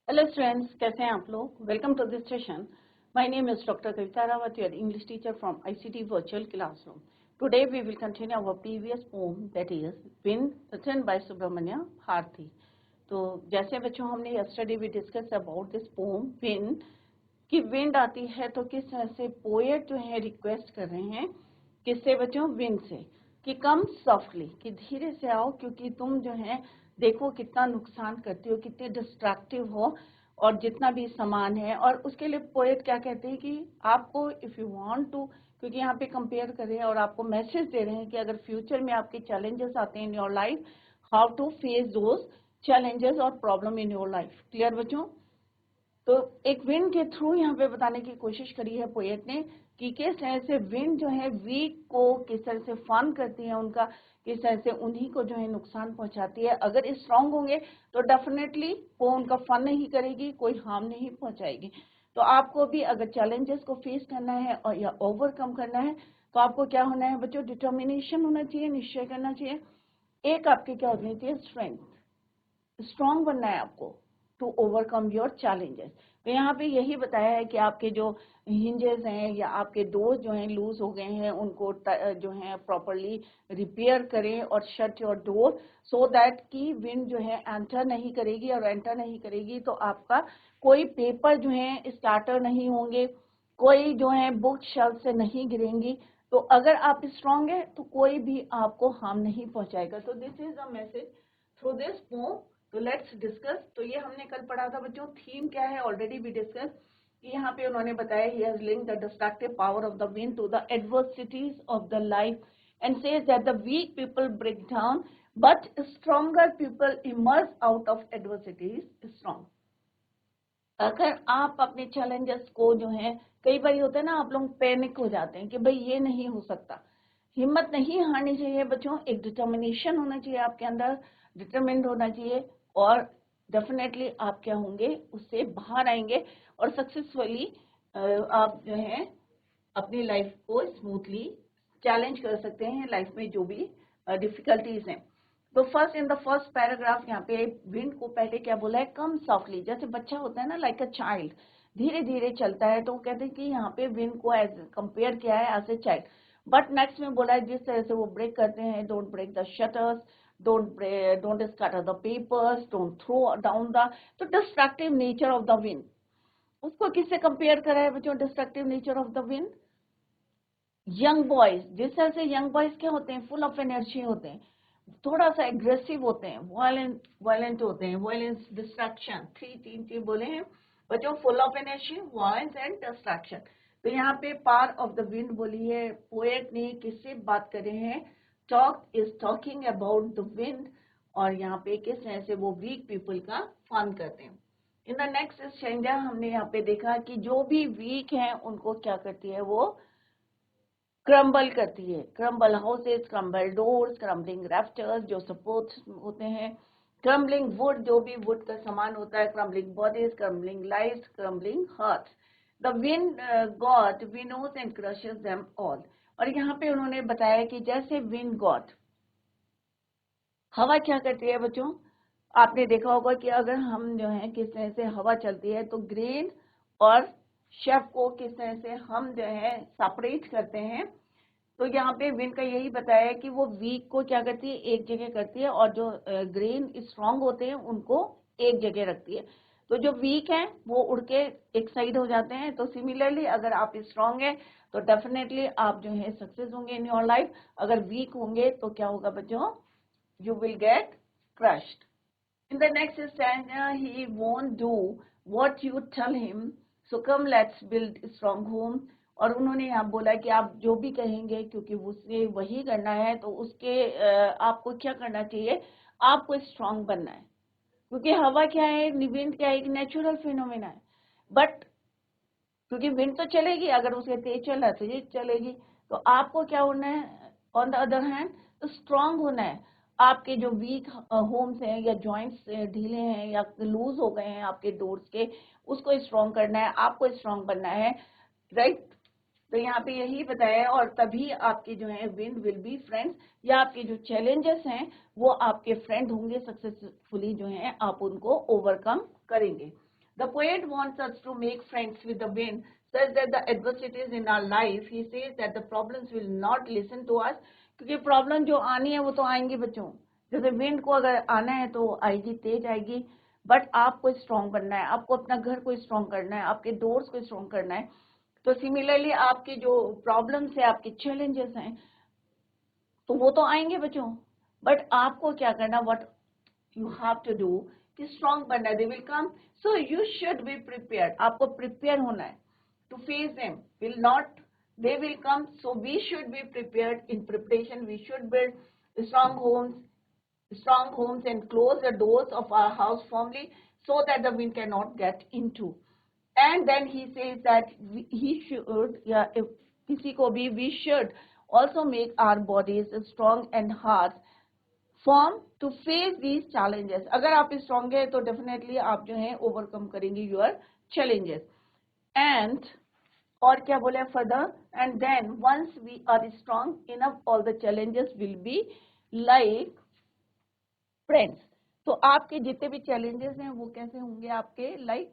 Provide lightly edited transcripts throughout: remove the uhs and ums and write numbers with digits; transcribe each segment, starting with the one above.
Hello students, कैसे हैं आप लोग। Welcome to this session. My name is doctor Kavita Rawat, your English teacher from ICT virtual classroom. Today we will continue our previous poem that is wind written by Subramanya Bharati. तो जैसे बच्चों हमने yesterday we discuss about this poem wind कि wind आती है तो किस तरह से पोएट जो है रिक्वेस्ट कर रहे हैं किससे बच्चों, विंड से, कि कम सॉफ्टली, कि धीरे से आओ क्योंकि तुम जो है देखो कितना नुकसान करती हो, कितने डिस्ट्रैक्टिव हो और जितना भी सामान है। और उसके लिए पोएट क्या कहते हैं कि आपको इफ यू वांट टू, क्योंकि यहाँ पे कंपेयर कर रहे हैं और आपको मैसेज दे रहे हैं कि अगर फ्यूचर में आपके चैलेंजेस आते हैं in your life, how to face those challenges और problem in your life. Clear बच्चों। तो एक विंड के थ्रू यहाँ पे बताने की कोशिश करी है पोएट ने कि किस तरह से विंड जो है वीक को किस तरह से फन करती है, उनका किस तरह से उन्हीं को जो है नुकसान पहुंचाती है। अगर स्ट्रांग होंगे तो डेफिनेटली वो उनका फन नहीं करेगी, कोई हार्म नहीं पहुंचाएगी। तो आपको भी अगर चैलेंजेस को फेस करना है और या ओवरकम करना है तो आपको क्या होना है बच्चों, डिटर्मिनेशन होना चाहिए, निश्चय करना चाहिए। एक आपके क्या होनी चाहिए, स्ट्रेंथ, स्ट्रांग बनना है आपको टू ओवरकम योर चैलेंजेस। तो यहाँ पे यही बताया है कि आपके जो हिंजेस हैं या आपके डोर्स जो हैं लूज हो गए हैं उनको जो है प्रॉपरली रिपेयर करें और shut your door so that कि विंड जो है एंटर नहीं करेगी, और एंटर नहीं करेगी तो आपका कोई पेपर जो है स्टार्टर नहीं होंगे, कोई जो है बुक शेल्फ से नहीं गिरेंगी। तो अगर आप स्ट्रांग है तो कोई भी आपको हार्म नहीं पहुंचाएगा। तो this is a message through this poem. तो लेट्स डिस्कस। तो ये हमने कल पढ़ा था बच्चों, थीम क्या है ऑलरेडी भी डिस्कस कि यहाँ पे उन्होंने बताया he has linked the destructive power of the wind to the adversities of the life and says that the weak people break down but stronger people emerge out of adversities strong. अगर आप अपने challenges को जो है, कई बार होता है ना आप लोग पैनिक हो जाते हैं कि भाई ये नहीं हो सकता, हिम्मत नहीं हारनी चाहिए बच्चों, एक डिटर्मिनेशन होना चाहिए आपके अंदर, डिटरमिन्ड होना चाहिए और डेफिनेटली आप क्या होंगे, उससे बाहर आएंगे और सक्सेसफुली आप जो है अपनी लाइफ को स्मूथली चैलेंज कर सकते हैं, लाइफ में जो भी डिफिकल्टीज हैं। तो first in the first paragraph यहाँ पे विंड को पहले क्या बोला है, कम सॉफ्टली, जैसे बच्चा होता है ना लाइक अ चाइल्ड, धीरे धीरे चलता है, तो वो कहते हैं कि यहाँ पे विंड को एज कंपेयर किया है as a child. But next में बोला है जिस तरह से वो ब्रेक करते हैं, don't break the shutters, don't scatter the papers, don't throw down the, तो destructive nature of the wind, उसको किससे कंपेयर करा है बच्चों, destructive nature of the wind. Young boys, जिस तरह से यंग बॉयज क्या होते हैं, फुल ऑफ एनर्जी होते हैं, थोड़ा सा एग्रेसिव होते हैं, वायलेंट होते हैं, वायलेंस, डिस्ट्रैक्शन, तीन चीज बोले हैं बच्चों, full of energy, violence and distraction. तो यहाँ पे पार ऑफ द विंड बोली है, पोएट ने किससे बात करे हैं, talk is talking about the wind, और यहाँ पे किस तरह से वो वीक पीपल का फन करते हैं। इन द नेक्स्ट स्टैंजा हमने यहाँ पे देखा कि जो भी वीक हैं उनको क्या करती है, वो क्रम्बल करती है, crumble houses, crumble doors, crumbling rafters जो सपोर्ट होते हैं, क्रम्बलिंग वुड जो भी वुड का सामान होता है, crumbling bodies, crumbling lives, crumbling hearts, the wind god winnows and crushes them all. और यहाँ पे उन्होंने बताया कि जैसे विंड गॉड, हवा क्या करती है बच्चों, आपने देखा होगा कि अगर हम जो है किस तरह से हवा चलती है तो ग्रेन और शेफ को किस तरह से हम जो है सेपरेट करते हैं। तो यहाँ पे विंड का यही बताया है कि वो वीक को क्या करती है, एक जगह करती है, और जो ग्रेन स्ट्रांग होते हैं उनको एक जगह रखती है। तो जो वीक हैं वो उड़ के एक साइड हो जाते हैं। तो सिमिलरली अगर आप स्ट्रांग हैं तो डेफिनेटली आप जो है सक्सेस होंगे इन योर लाइफ, अगर वीक होंगे तो क्या होगा बच्चों, you will get crushed. In the next stanza, he won't do what you tell him, so come let's build a strong home. और उन्होंने यहाँ बोला कि आप जो भी कहेंगे क्योंकि उसे वही करना है, तो उसके आपको क्या करना चाहिए, आपको स्ट्रांग बनना है, क्योंकि हवा क्या है, विंड क्या है, एक नेचुरल फिनोमेना है। बट क्योंकि विंड तो चलेगी, अगर उसे तेज चला तो ये चलेगी, तो आपको क्या होना है, ऑन द अदर हैंड तो स्ट्रांग होना है। आपके जो वीक होम्स हैं या जॉइंट्स ढीले हैं या लूज हो गए हैं आपके डोर्स के, उसको स्ट्रांग करना है, आपको स्ट्रांग बनना है, राइट। तो यहाँ पे यही बताया है, और तभी आपके जो है विंड विल बी फ्रेंड्स, या आपके जो चैलेंजेस हैं वो आपके फ्रेंड होंगे, सक्सेसफुली जो है आप उनको ओवरकम करेंगे। The poet wants us to make friends with the wind, such that the adversities in our life, he says that the problems will not listen to us, क्योंकि प्रॉब्लम जो आनी है वो तो आएंगी बच्चों. जैसे विंड को अगर आना है तो आएगी, तेज आएगी, बट आपको स्ट्रांग बनना है, आपको अपना घर को स्ट्रांग करना है, आपके डोर्स को स्ट्रांग करना है. तो सिमिलरली आपके जो प्रॉब्लम्स है, आपके चैलेंजेस हैं, तो वो तो आएंगे बच्चों, बट आपको क्या करना, what you have to do कि strong बनना है. They will come, so you should be prepared. आपको prepare होना है to face them. Will not, they will come, so we should be prepared. In preparation we should build strong homes and close the doors of our house firmly so that the wind cannot get into. And then he says that he should, yeah, if किसी को भी, we should also make our bodies strong and hard form to face these challenges. अगर आप strong है तो definitely आप जो है ओवरकम करेंगे योर चैलेंजेस. एंड और क्या बोले further, and then once we are strong enough all the challenges will be like friends. तो आपके जितने भी चैलेंजेस हैं वो कैसे होंगे, आपके लाइक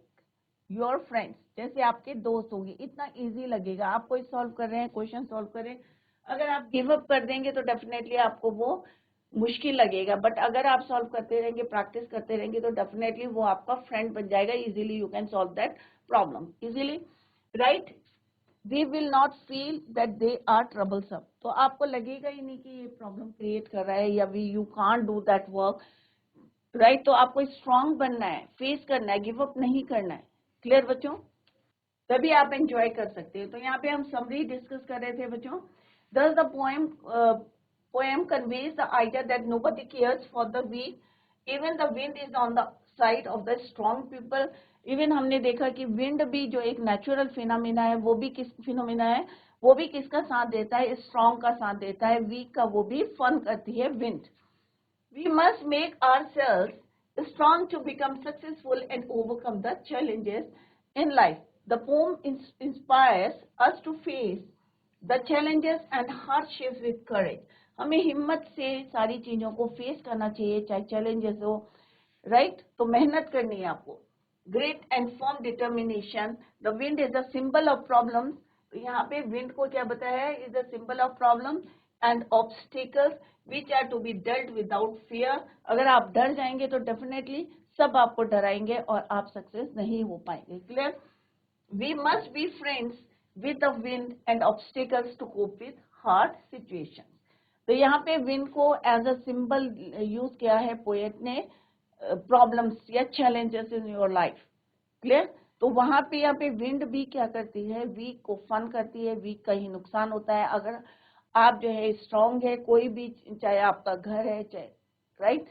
योर फ्रेंड्स, जैसे आपके दोस्त होंगे. इतना इजी लगेगा. आप कोई सॉल्व कर रहे हैं, क्वेश्चन सॉल्व कर रहे हैं, अगर आप गिव अप कर देंगे तो डेफिनेटली आपको वो मुश्किल लगेगा, बट अगर आप सॉल्व करते रहेंगे, प्रैक्टिस करते रहेंगे, तो डेफिनेटली वो आपका फ्रेंड बन जाएगा. Easily you can solve that problem easily, right. They will not feel that they are troublesome. तो आपको लगेगा ही नहीं कि ये प्रॉब्लम क्रिएट कर रहा है या we you can't do that work, right. तो आपको स्ट्रांग बनना है, फेस करना है, गिव अप नहीं करना है. क्लियर बच्चों, तभी आप एंजॉय कर सकते हैं. तो यहाँ पे हम समरी डिस्कस कर रहे थे बच्चों. Thus the poem conveys the idea that nobody cares for the weak. Even the wind is on the side of the strong people. Even हमने देखा कि विंड भी जो एक नेचुरल फिनोमिना है, वो भी किस फिनोमिना है, वो भी किसका साथ देता है, स्ट्रांग का साथ देता है. वीक का वो भी फन करती है wind. We must make ourselves strong to become successful and overcome the challenges in life. The poem inspires us to face the challenges and hardships with courage. हमें हिम्मत से सारी चीजों को फेस करना चाहिए, चाहे चैलेंजेस हो, राइट. तो मेहनत करनी है आपको. Great and firm determination. The wind is a symbol of problem. तो यहाँ पे विंड को क्या बताया है, is a symbol of problem and obstacles which are to be dealt without fear. अगर आप डर जाएंगे तो डेफिनेटली सब आपको डराएंगे और आप सक्सेस नहीं हो पाएंगे. Clear. We must be friends with the wind and obstacles to cope with hard situations. तो यहाँ पे विंड को एज अ सिंबल यूज किया है पोएट ने, प्रॉब्लम्स या challenges in your life. Clear. तो वहां पे यहाँ पे विंड भी क्या करती है, वीक को फन करती है. वीक का ही नुकसान होता है. अगर आप जो है स्ट्रांग है, कोई भी, चाहे आपका घर है, चाहे, राइट,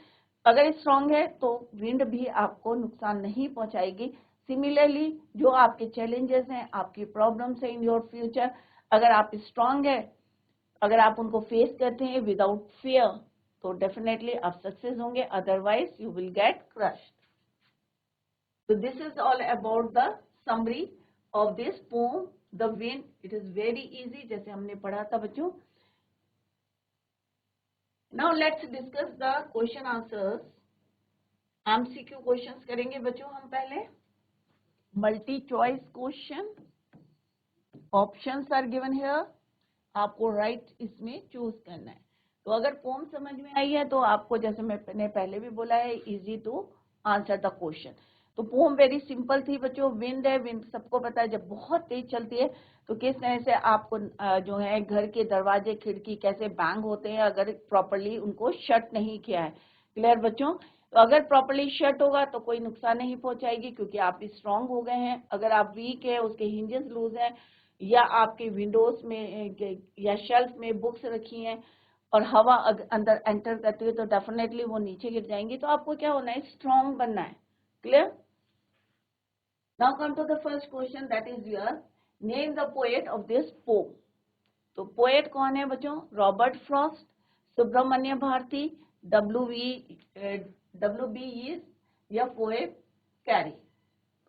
अगर स्ट्रांग है तो विंड भी आपको नुकसान नहीं पहुंचाएगी. सिमिलरली जो आपके चैलेंजेस हैं, आपकी प्रॉब्लम्स हैं इन योर फ्यूचर, अगर आप स्ट्रांग है, अगर आप उनको फेस करते हैं विदाउट फियर, तो डेफिनेटली आप सक्सेस होंगे. Otherwise you will get crushed. So this is all about the summary of this poem, The Wind. It is very easy, जैसे हमने पढ़ा था बच्चों. Now let's discuss the question answers. MCQ questions करेंगे बच्चों हम पहले. Multi choice question. Options are given here. आपको राइट इसमें चूज करना है. तो अगर पोम समझ में आई है तो आपको, जैसे मैंने पहले भी बोला है, easy to answer the question. तो पोम वेरी सिंपल थी बच्चों. विंड है, विंड सबको पता है जब बहुत तेज चलती है तो किस तरह से आपको जो है घर के दरवाजे खिड़की कैसे बैंग होते हैं अगर प्रॉपरली उनको शट नहीं किया है. क्लियर बच्चों. तो अगर प्रॉपरली शट होगा तो कोई नुकसान नहीं पहुंचाएगी क्योंकि आप स्ट्रांग हो गए हैं. अगर आप वीक है, उसके हिंजेस लूज है, या आपके विंडोज में या शेल्फ में बुक्स रखी हैं और हवा अंदर एंटर करती है तो डेफिनेटली वो नीचे गिर जाएंगी. तो आपको क्या होना है, स्ट्रांग बनना है. Clear. Now come to the first question, that is your name the poet of this poem. तो पोएट कौन है बच्चों, Robert Frost, Subramanya Bharati, W B Yeats या पोएट कैरी.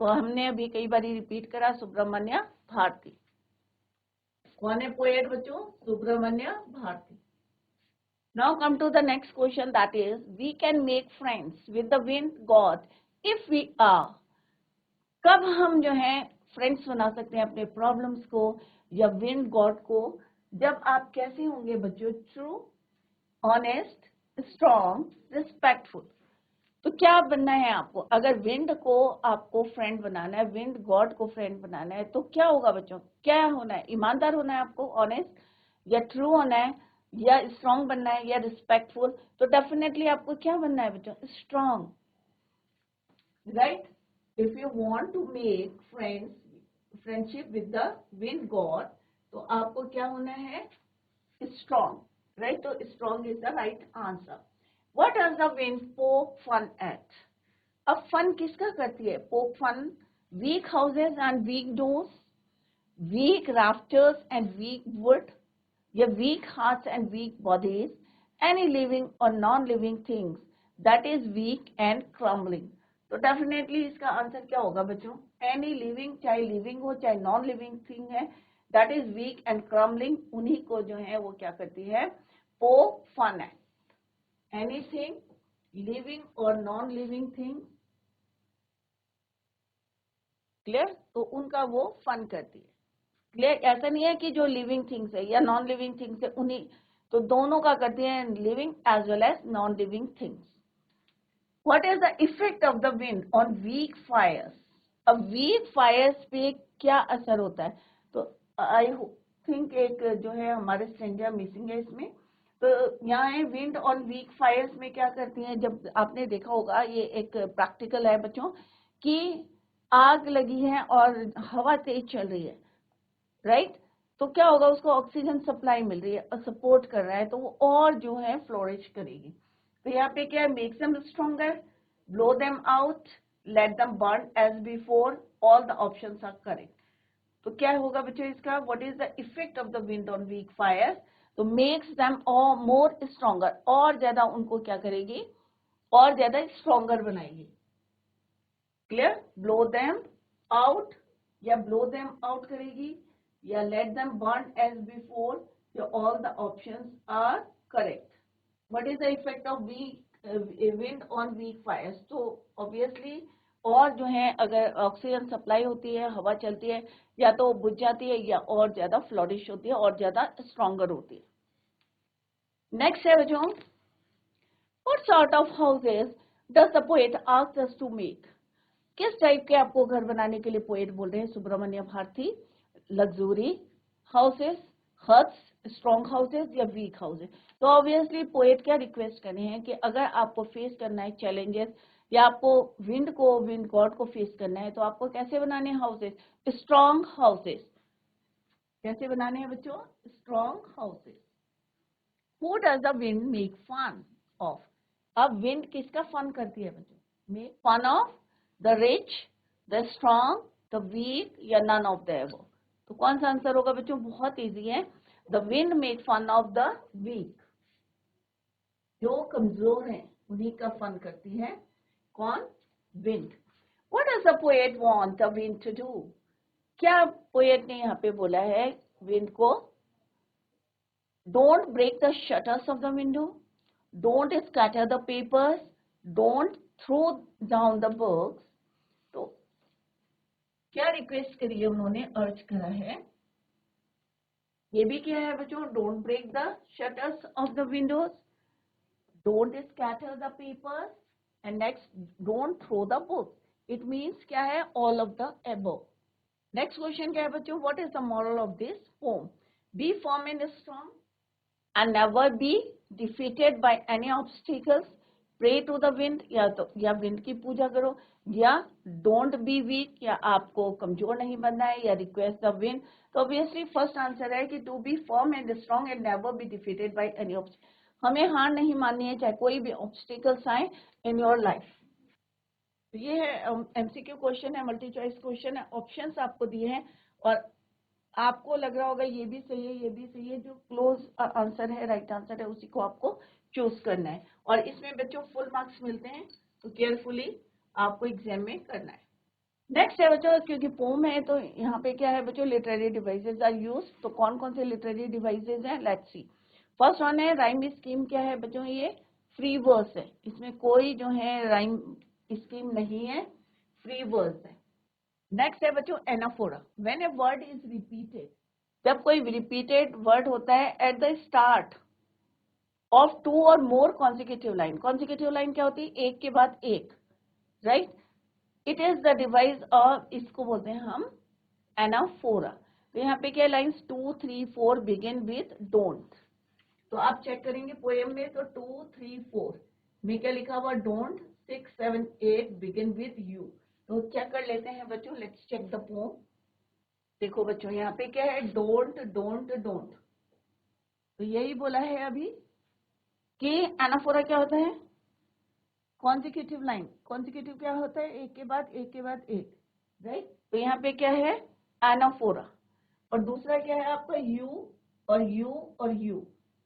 तो हमने अभी कई बार रिपीट करा, सुब्रमण्य भारती. कौन है पोएट बच्चों, Subramanya Bharti. Now come to the next question, that is, we can make friends with the wind god if we are. कब हम जो है फ्रेंड्स बना सकते हैं अपने प्रॉब्लम्स को या विंड गॉड को? जब आप कैसे होंगे बच्चों? True, honest, strong, respectful. तो क्या बनना है आपको? अगर विंड को आपको फ्रेंड बनाना है, विंड गॉड को फ्रेंड बनाना है, तो क्या होगा बच्चों? क्या होना है? ईमानदार होना है आपको, ऑनेस्ट या ट्रू होना है, या स्ट्रॉन्ग बनना है, या रिस्पेक्टफुल? तो डेफिनेटली आपको क्या बनना है बच्चों? Strong, right? If you want to make friendship with the wind god, तो आपको क्या होना है? Strong, right? तो strong is the right answer. What does the wind poke fun at? अब फन किसका करती है? Poke fun weak houses and weak doors, weak rafters and weak wood, या weak hearts and weak bodies, any living or non living things that is weak and crumbling. तो definitely इसका answer क्या होगा बच्चों? Any living, चाहे living हो चाहे non living thing है, that is weak and crumbling, उन्हीं को जो है वो क्या करती है? पोक फन है. Anything living or non-living thing, clear? तो उनका वो फन करती है. क्लियर? ऐसा नहीं है कि जो लिविंग थिंग्स है या नॉन लिविंग थिंग्स है उन्हीं, तो दोनों का करती है, living as well as non living things. What is the effect of the wind on weak fires? अब वीक फायर्स पे क्या असर होता है? तो आई थिंक एक जो है हमारे स्ट्रेंजर मिसिंग है इसमें. तो यहाँ है विंड ऑन वीक फायर्स में क्या करती हैं? जब आपने देखा होगा, ये एक प्रैक्टिकल है बच्चों, कि आग लगी है और हवा तेज चल रही है, राइट? तो क्या होगा? उसको ऑक्सीजन सप्लाई मिल रही है और सपोर्ट कर रहा है, तो वो और जो है फ्लोरिश करेगी. तो यहाँ पे क्या है? Makes them stronger, blow them out, let them burn as before, all the options are correct. तो क्या होगा बच्चों इसका? What is the effect of the wind on weak fire? तो मेक्स देम मोर स्ट्रॉन्गर, और ज्यादा उनको क्या करेगी? और ज्यादा स्ट्रॉन्गर बनाएगी. क्लियर? ब्लो देम आउट, या ब्लो देम आउट करेगी, या let them burn as before, या all the options are correct. What is the effect of wind on weak fires? तो ऑब्वियसली और जो है अगर ऑक्सीजन सप्लाई होती है, हवा चलती है, या तो बुझ जाती है या और ज्यादा फ्लोरिश होती है और ज्यादा स्ट्रॉन्गर होती है. नेक्स्ट है बच्चों, what sort of houses does the poet ask us to make? किस टाइप के आपको घर बनाने के लिए पोएट बोल रहे हैं Subramanya Bharati? Luxury houses, huts, strong houses, या वीक हाउसेस? तो ऑब्वियसली पोएट क्या रिक्वेस्ट कर रहे हैं कि अगर आपको फेस करना है चैलेंजेस, या आपको विंड गॉड को फेस करना है, तो आपको कैसे बनाने हैं हाउसेस? Strong houses. कैसे बनाने हैं बच्चों? Strong houses. Who does the wind make fun of? अब विंड किसका फन करती है बच्चों? Make fun of the rich, the strong, the weak, या नन ऑफ द एबव? तो कौन सा आंसर होगा बच्चों? बहुत इजी है. The wind make fun of the weak. जो कमजोर हैं उन्हीं का फन करती है. कौन? Wind. What does the poet want the wind to do? क्या पोएट ने यहाँ पे बोला है विंड को? Don't break the shutters of the window, don't scatter the papers, don't throw down the books. तो क्या रिक्वेस्ट करी है उन्होंने? अर्ज करा है. ये भी क्या है बच्चों? Don't break the shutters of the windows, don't scatter the papers, and next don't throw the books. It means क्या है? All of the above. Next question क्या है बच्चों? What is the moral of this poem? Be firm and strong and never be defeated by any obstacles. Pray to the wind, या wind की पूजा करो, या don't be weak, या आपको कमजोर नहीं बनना है, या request the wind. तो obviously फर्स्ट आंसर है कि to be firm and strong and never be defeated by any obstacle. हमें हार नहीं माननी है चाहे कोई भी ऑब्स्टिकल्स आए इन योर लाइफ. ये है एमसीक्यू क्वेश्चन है, मल्टी चॉइस क्वेश्चन है. ऑप्शंस आपको दिए हैं और आपको लग रहा होगा ये भी सही है, ये भी सही है. जो क्लोज आंसर है, राइट आंसर है, उसी को आपको चूज करना है. और इसमें बच्चों फुल मार्क्स मिलते हैं, तो केयरफुली आपको एग्जाम में करना है. नेक्स्ट है बच्चों, क्योंकि पोम है तो यहाँ पे क्या है बच्चों? Literary devices are use. तो कौन कौन से लिटरेरी डिवाइसेस हैं? Let's see. फर्स्ट वन है राइम स्कीम. क्या है बच्चों? ये फ्री वर्स है, इसमें कोई जो है राइम स्कीम नहीं है, फ्री वर्स है. नेक्स्ट है बच्चों anaphora. When a word is repeated, जब कोई रिपीटेड वर्ड होता है at the start of two और more consecutive line. Consecutive line क्या होती है? एक के बाद एक, right. It is the device of, इसको बोलते हैं हम एनाफोरा। तो यहाँ पे क्या लाइन्स 2, 3, 4 बिगिन विथ डोंट। तो आप चेक करेंगे पोएम में तो 2, 3, 4 में क्या लिखा हुआ? डोंट। 6, 7, 8 begin with you. तो क्या कर लेते हैं बच्चों, लेट्स चेक द पोम। देखो बच्चों यहाँ पे क्या है? Don't, don't, don't. तो यही बोला है अभी कि एनाफोरा क्या होता है? Consecutive line. कॉन्सिक्यूटिव क्या होता है? एक के बाद एक के बाद एक, राइट। तो यहाँ पे क्या है? एनाफोरा। और दूसरा क्या है आपका? यू और यू और यू।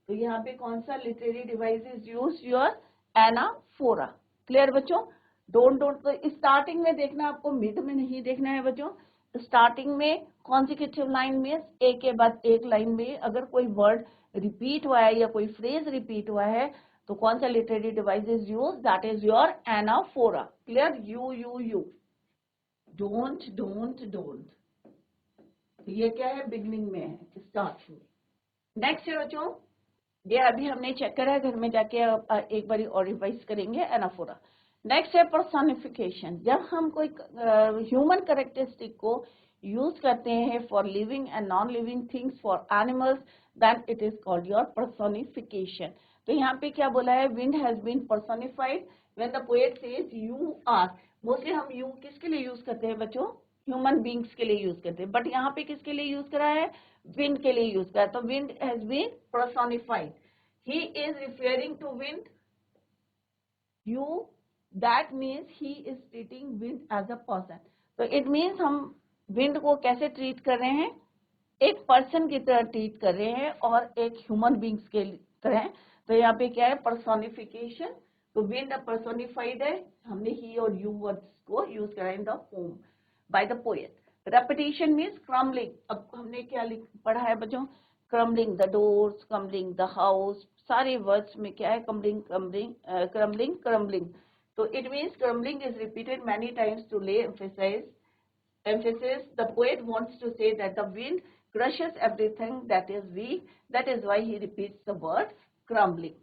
तो यहाँ पे कौन सा literary device is use? Your anaphora. Clear बच्चों? डोंट, डोंट तो स्टार्टिंग में देखना, आपको मिड में नहीं देखना है बच्चों। स्टार्टिंग में कॉन्सिक्यूटिव लाइन में एक के बाद एक लाइन में अगर कोई वर्ड रिपीट हुआ है या कोई फ्रेज रिपीट हुआ है तो कौन सा literary device is use? That is your anaphora. Clear? You you you. Don't, don't, don't. तो ये क्या है? बिगनिंग में है, स्टार्ट में। नेक्स्ट है बच्चों, ये अभी हमने चेक करा है, घर में जाके एक बार और रिवाइज करेंगे एनाफोरा। नेक्स्ट है पर्सोनिफिकेशन। जब हम कोई ह्यूमन कैरेक्टरिस्टिक को यूज करते हैं for living and non living things, for animals, then it is called your personification. तो यहाँ पे क्या बोला है? Wind has been personified when the poet says you are. Mostly हम यू किसके लिए यूज करते हैं बच्चों? ह्यूमन बींग्स के लिए यूज करते हैं, बट यहाँ पे किसके लिए यूज करा है? विंड के लिए यूज करा। तो wind has been personified. He is referring to wind. You, that means he is treating wind as a person. तो it means हम wind को कैसे ट्रीट कर रहे हैं? एक पर्सन की तरह ट्रीट कर रहे हैं और एक ह्यूमन बींग्स के तरह। तो यहाँ पे क्या है? पर्सोनिफिकेशन। तो विंड पर्सोनिफाइड है, हमने ही और यू वर्ड्स को यूज करा in the poem by the poet. Repetition means crumbling. अब हमने क्या पढ़ा है बच्चों? Crumbling the doors, crumbling the house, सारे वर्ड्स में क्या है? Crumbling, crumbling, crumbling, crumbling. तो it means crumbling is repeated many times to lay emphasis. The poet wants to say that the wind crushes everything that is weak. That is why he repeats the word crumbling.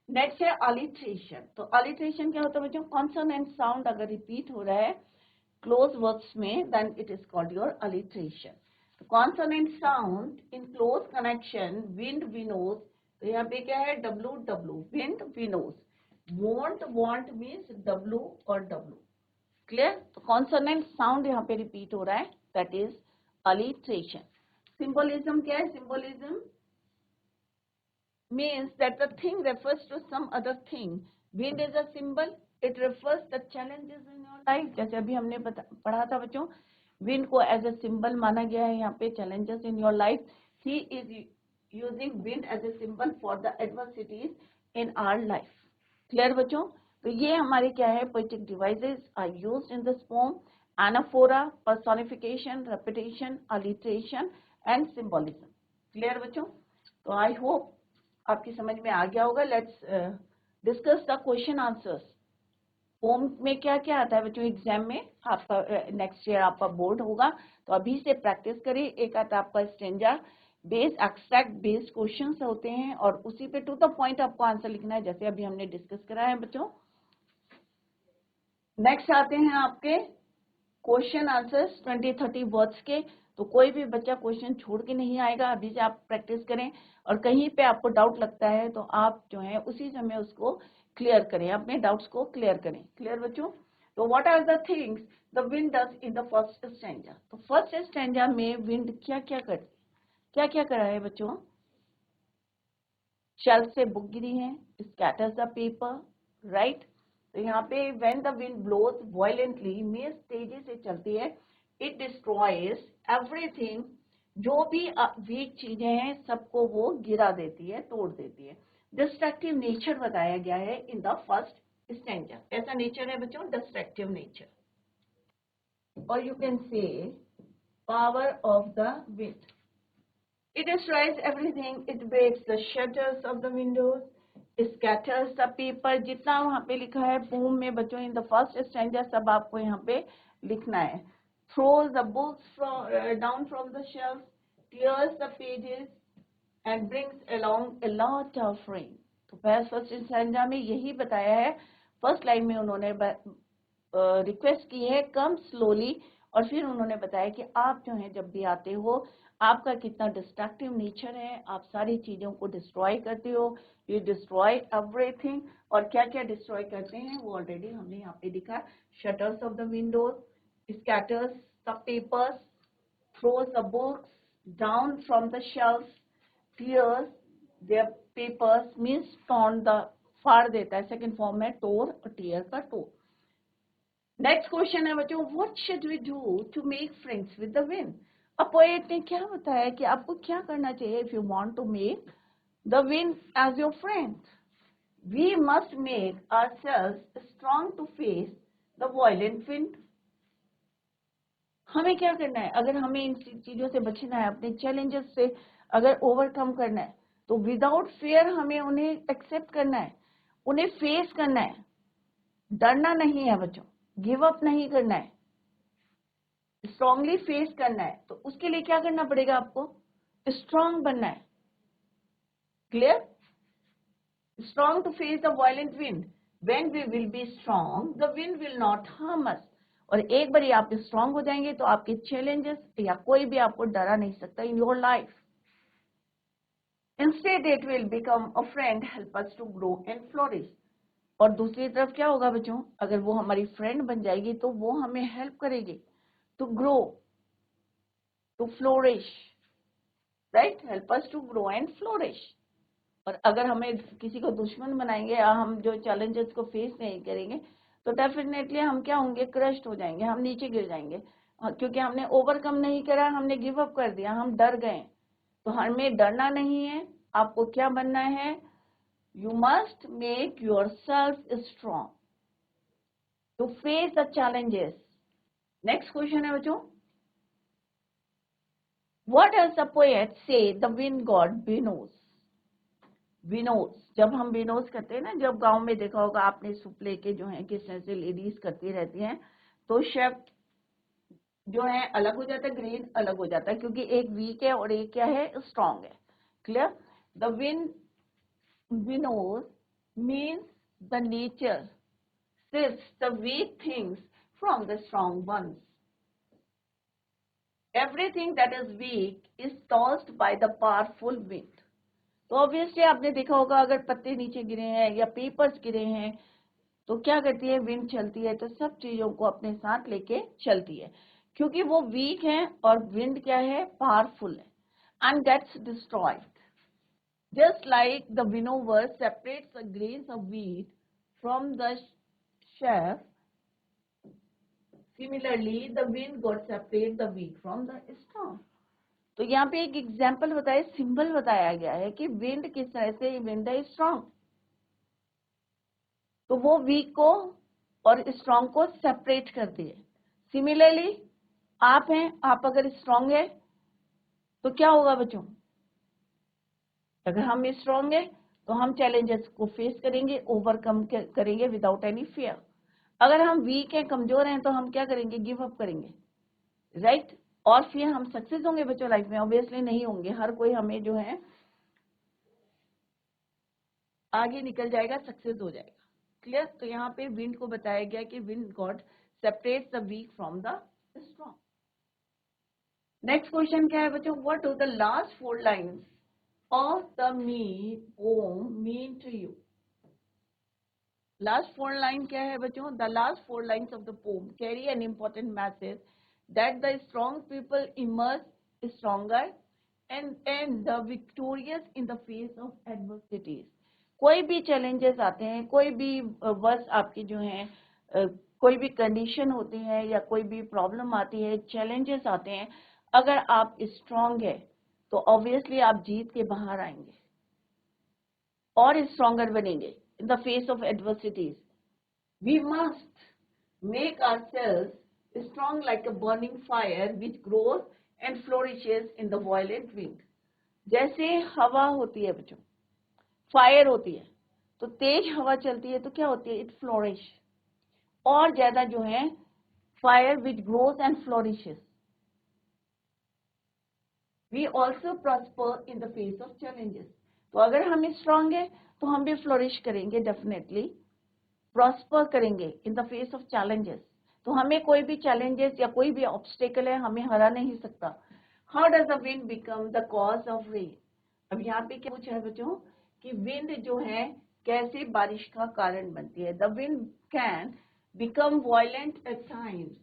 Next है alliteration. तो alliteration क्या होता है बच्चों? Consonant sound अगर repeat हो रहा है close words में, then it is called your alliteration. तो consonant sound in close connection, wind, winnows. तो यहाँ पे क्या है? W, W, wind, winnows. Want, want means W और W. क्लियर? तो कॉन्सोनेंट साउंड यहाँ पे रिपीट हो रहा है, दैट इज अलिट्रेशन। सिंबोलिज्म क्या है? Symbolism means that the thing refers to some other thing. Wind is a symbol, it refers the challenges in your life. जैसे अभी हमने पढ़ा था बच्चों, विंड को एज ए सिंबल माना गया है यहाँ पे, challenges in your life. He is using wind as a symbol for the adversities in our life. Clear बच्चों? तो ये हमारे क्या है? Poetic devices are used in this poem. Anaphora, personification, repetition, alliteration and symbolism. Clear बच्चों? तो I hope आपकी समझ में आ गया होगा। Let's discuss the question answers. Poem में क्या क्या आता है बच्चों? एग्जाम में आपका नेक्स्ट ईयर आपका बोर्ड होगा, तो अभी से प्रैक्टिस करिए। एक आता है आपका stanza based, extract based questions होते हैं और उसी पे टू द पॉइंट आपको आंसर लिखना है, जैसे अभी हमने डिस्कस करा है बच्चों। नेक्स्ट आते हैं आपके क्वेश्चन आंसर्स 20-30 वर्ड्स के। तो कोई भी बच्चा क्वेश्चन छोड़ के नहीं आएगा, अभी से आप प्रैक्टिस करें और कहीं पे आपको डाउट लगता है तो आप जो है उसी समय उसको क्लियर करें, अपने डाउट्स को क्लियर करें। क्लियर बच्चों? तो what are the things the wind does in the first stanza? तो फर्स्ट स्टैंजा में विंड क्या क्या करा है बच्चों? शेल्फ से बुक गिरी है, स्कैटर्स द पेपर, राइट। तो यहाँ पे when the wind blows violently means तेजी से चलती है, it destroys everything, जो भी वीक चीजें हैं सबको वो गिरा देती है, तोड़ देती है। डिस्ट्रक्टिव नेचर बताया गया है इन द फर्स्ट स्टैंजा। कैसा नेचर है बच्चों? Destructive nature. और you can say power of the wind. It destroys everything. It breaks the shutters of the windows. Scatters the paper. जितना वहाँ पे लिखा है पोम में बच्चों इन द फर्स्ट स्टैंजा सब आपको यहाँ पे लिखना है। throws the books down from the shelf, tears the pages, and brings along a lot of rain. तो फर्स्ट स्टैंजा में यही बताया है, फर्स्ट लाइन में उन्होंने रिक्वेस्ट की है कम स्लोली, और फिर उन्होंने बताया कि आप जो है जब भी आते हो आपका कितना डिस्ट्रक्टिव नेचर है, आप सारी चीज़ों को डिस्ट्रॉय करते हो, यू डिस्ट्रॉय एवरीथिंग। और क्या क्या डिस्ट्रॉय करते हैं वो ऑलरेडी हमने यहाँ पे दिखा, shutters of the Windows, scatters the papers, throws the books down from the shelf, clears their papers, means torn the, फाड़ देता है, सेकंड फॉर्म में तोड़ और टीयर का तोड़। नेक्स्ट क्वेश्चन है बच्चों, what should we do to make friends with the wind. अब पोएट ने क्या बताया कि आपको क्या करना चाहिए if you want to make the wind as your friend. We must make ourselves strong to face the violent wind. हमें क्या करना है, अगर हमें इन चीजों से बचना है, अपने चैलेंजेस से अगर ओवरकम करना है, तो विदाउट फियर हमें उन्हें एक्सेप्ट करना है, उन्हें फेस करना है, डरना नहीं है बच्चों, गिव अप नहीं करना है, स्ट्रांगली फेस करना है। तो उसके लिए क्या करना पड़ेगा, आपको स्ट्रांग बनना है। Clear? Strong to face the violent wind. When we will be strong the wind will not harm us. और एक बार आप स्ट्रांग हो जाएंगे तो आपके चैलेंजेस या कोई भी आपको डरा नहीं सकता इन your life. Instead, it will become a friend, help us to grow and flourish. और दूसरी तरफ क्या होगा बच्चों, अगर वो हमारी फ्रेंड बन जाएगी तो वो हमें हेल्प करेगी to grow, to flourish, right, help us to grow and flourish. और अगर हमें किसी को दुश्मन बनाएंगे या हम जो चैलेंजेस को फेस नहीं करेंगे तो डेफिनेटली हम क्या होंगे, क्रश्ड हो जाएंगे, हम नीचे गिर जाएंगे, क्योंकि हमने ओवरकम नहीं करा, हमने गिव अप कर दिया, हम डर गए। तो हमें डरना नहीं है, आपको क्या बनना है, you must make yourself strong to face the challenges. Next question है बच्चों, what does the poet say the wind god winnows. Winnows, जब हम विनोज करते हैं ना, जब गांव में देखा होगा आपने सूप लेके जो है किस तरह से लेडीज करती रहती हैं, तो शेफ जो है अलग हो जाता है, ग्रेन अलग हो जाता है, क्योंकि एक वीक है और एक क्या है, स्ट्रांग है। Clear? The wind winnows means the nature sifts the weak things from the strong ones. Everything that is weak is tossed by the powerful wind. तो ऑब्वियसली आपने देखा होगा अगर पत्ते नीचे गिरे हैं या पेपर्स गिरे हैं तो क्या करती है, विंड चलती है तो सब चीजों को अपने साथ लेके चलती है, क्योंकि वो वीक है और विंड क्या है, पावरफुल है, and gets destroyed. Just like the winnower separates the grains of wheat from the chaff, similarly the wind got separate the weak from the strong. तो यहाँ पे एक एग्जाम्पल बताया, सिंबल बताया गया है कि विंड किस तरह से, विंड है स्ट्रांग, तो वो वीक को और स्ट्रांग को सेपरेट करती है। सिमिलरली आप हैं, आप अगर स्ट्रांग है तो क्या होगा बच्चों, अगर हम स्ट्रांग है तो हम चैलेंजेस को फेस करेंगे, ओवरकम करेंगे विदाउट एनी फियर। अगर हम वीक हैं, कमजोर हैं, तो हम क्या करेंगे, गिव अप करेंगे, राइट? और फिर हम सक्सेस होंगे बच्चों लाइफ में? ऑब्वियसली नहीं होंगे। हर कोई हमें जो है आगे निकल जाएगा, सक्सेस हो जाएगा। क्लियर? तो यहाँ पे विंड को बताया गया कि wind god separates the weak from the strong. Next question क्या है बच्चों, what do the last 4 lines of the poem mean to you. Last 4 line क्या है बच्चों, the last 4 lines of the poem carry an important message that the strong people emerge stronger and the victorious in the face of adversities. कोई भी challenges आते हैं, कोई भी बस आपकी जो है कोई भी condition होती है या कोई भी problem आती है, challenges आते हैं, अगर आप strong है तो obviously आप जीत के बाहर आएंगे और stronger बनेंगे in the face of adversities. We must make ourselves strong like a burning fire which grows and flourishes in the violent wind. जैसे हवा होती है बच्चों, फायर होती है, तो तेज हवा चलती है तो क्या होती है, इट फ्लोरिश, और ज्यादा जो है fire which grows and flourishes. We also prosper in the face of challenges. तो अगर हम स्ट्रांग है तो हम भी फ्लोरिश करेंगे, डेफिनेटली प्रॉस्पर करेंगे in the face of challenges. तो हमें कोई भी चैलेंजेस या कोई भी ऑब्स्टेकल है हमें हरा नहीं सकता. How does the wind become the cause of rain? अब यहाँ पे क्या पूछा है बच्चों कि विंड जो है कैसे बारिश का कारण बनती है. The wind can become violent at times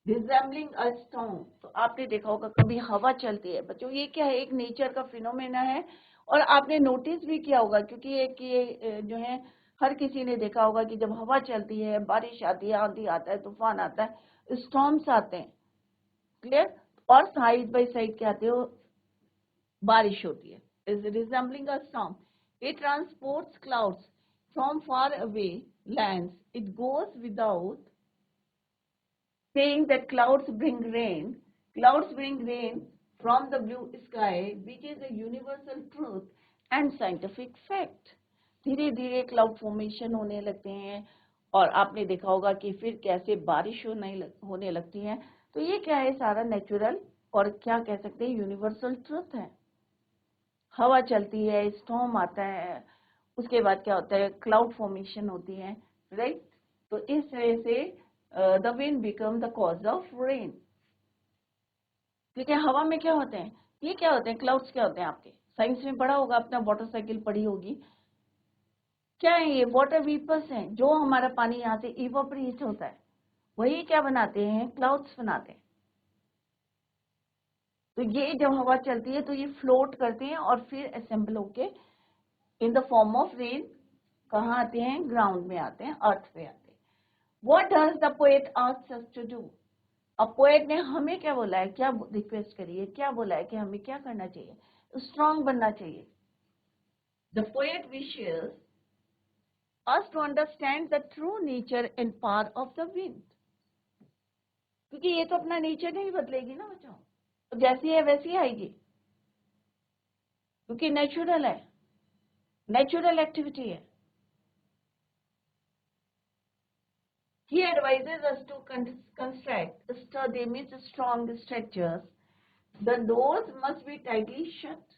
resembling a storm. तो आपने देखा होगा कभी हवा चलती है बच्चों, ये क्या है, एक नेचर का फिनोमेना है. और आपने नोटिस भी किया होगा क्योंकि ये जो है हर किसी ने देखा होगा कि जब हवा चलती है, बारिश आती है, आंधी आता है, तूफान आता है, स्टॉर्म्स आते हैं, क्लियर. और साइड बाय साइड क्या आते हो, बारिश होती है. Is resembling a storm. It transports clouds from far away lands. It goes without saying that clouds bring rain from the blue sky, which is a universal truth and scientific fact. धीरे धीरे cloud formation होने लगते हैं और आपने देखा होगा कि फिर कैसे बारिश होने लगती है. तो ये क्या है, सारा नेचुरल और क्या कह सकते हैं, यूनिवर्सल ट्रुथ है. हवा चलती है, स्टॉर्म आता है, उसके बाद क्या होता है, क्लाउड फॉर्मेशन होती है, राइट. तो इस तरह से the wind become the cause of rain. ठीक है. हवा में क्या होते हैं, ये क्या होते हैं, क्लाउड्स क्या होते हैं, आपके साइंस में पढ़ा होगा, अपना वाटर साइकिल पढ़ी होगी. क्या है ये, वाटर वेपर्स हैं. जो हमारा पानी यहाँ से इवापोरेट होता है वही क्या बनाते हैं, क्लाउड्स बनाते हैं. तो ये जब हवा चलती है तो ये फ्लोट करते हैं और फिर असेंबल होके in the form of rain कहाँ आते हैं, ग्राउंड में आते हैं, अर्थ पे आते हैं. What does the poet asks us to do? अब पोएट ने हमें क्या बोला है, क्या रिक्वेस्ट करी है, क्या बोला है कि हमें क्या करना चाहिए, स्ट्रांग बनना चाहिए. The poet wishes us to understand the true nature and power of the wind. क्योंकि ये तो अपना नेचर नहीं बदलेगी ना बच्चों, तो जैसी है वैसी आएगी, क्योंकि नेचुरल है, नेचुरल एक्टिविटी है. He advises us to construct sturdy means strong structures. The doors must be tightly shut.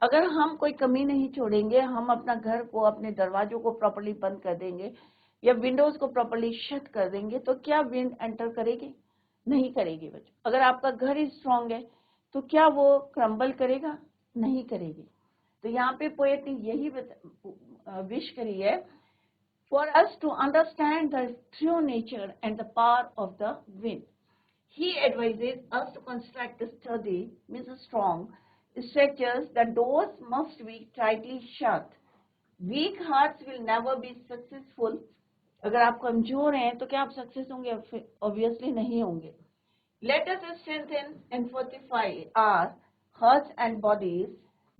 अगर हम कोई कमी नहीं छोड़ेंगे, हम अपना घर को, अपने दरवाजों को प्रॉपर्ली बंद कर देंगे या विंडोज को प्रॉपर्ली शट कर देंगे तो क्या विंड एंटर करेगी, नहीं करेगी बच्चों. अगर आपका घर ही स्ट्रांग है तो क्या वो क्रम्बल करेगा, नहीं करेगी. तो यहाँ पे पोएट ने यही विश करी है, for us to understand the true nature and the power of the wind. He advises us to construct sturdy, means strong, structures. The doors must be tightly shut. Weak hearts will never be successful. अगर आप कमजोर हैं तो क्या आप success होंगे, obviously नहीं होंगे. Let us strengthen and fortify our hearts and bodies.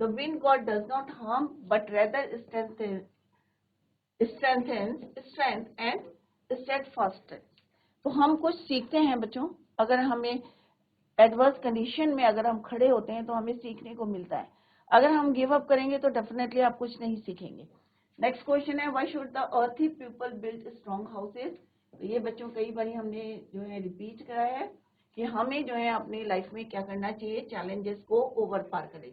The wind god does not harm but rather strength and steadfastness. तो हम कुछ सीखते हैं बच्चों, अगर हमें एडवर्स कंडीशन में अगर हम खड़े होते हैं तो हमें सीखने को मिलता है. अगर हम गिव अप करेंगे तो डेफिनेटली आप कुछ नहीं सीखेंगे. नेक्स्ट क्वेश्चन है, व्हाई शुड द अर्थी पीपल बिल्ड स्ट्रॉन्ग हाउसेज. तो ये बच्चों कई बार हमने जो है रिपीट कराया है कि हमें जो है अपनी लाइफ में क्या करना चाहिए, चैलेंजेस को ओवर पार करें.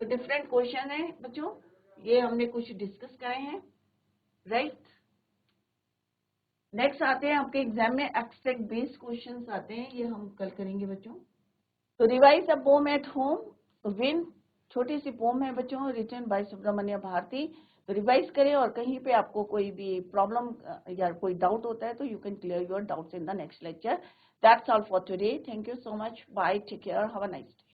तो डिफरेंट क्वेश्चन है बच्चों, ये हमने कुछ डिस्कस कराए हैं, राइट. नेक्स्ट आते हैं आपके एग्जाम में एब्स्ट्रैक्ट बेस्ड क्वेश्चंस आते हैं, ये हम कल करेंगे बच्चों. तो revise a poem at home. तो विन छोटी सी पोम है बच्चों, रिटन बाय सुब्रमण्य भारती. तो रिवाइज करें और कहीं पे आपको कोई भी प्रॉब्लम या कोई डाउट होता है तो you can clear your doubts in the next lecture. That's all for today. Thank you so much. Bye. Take care. Have a nice day.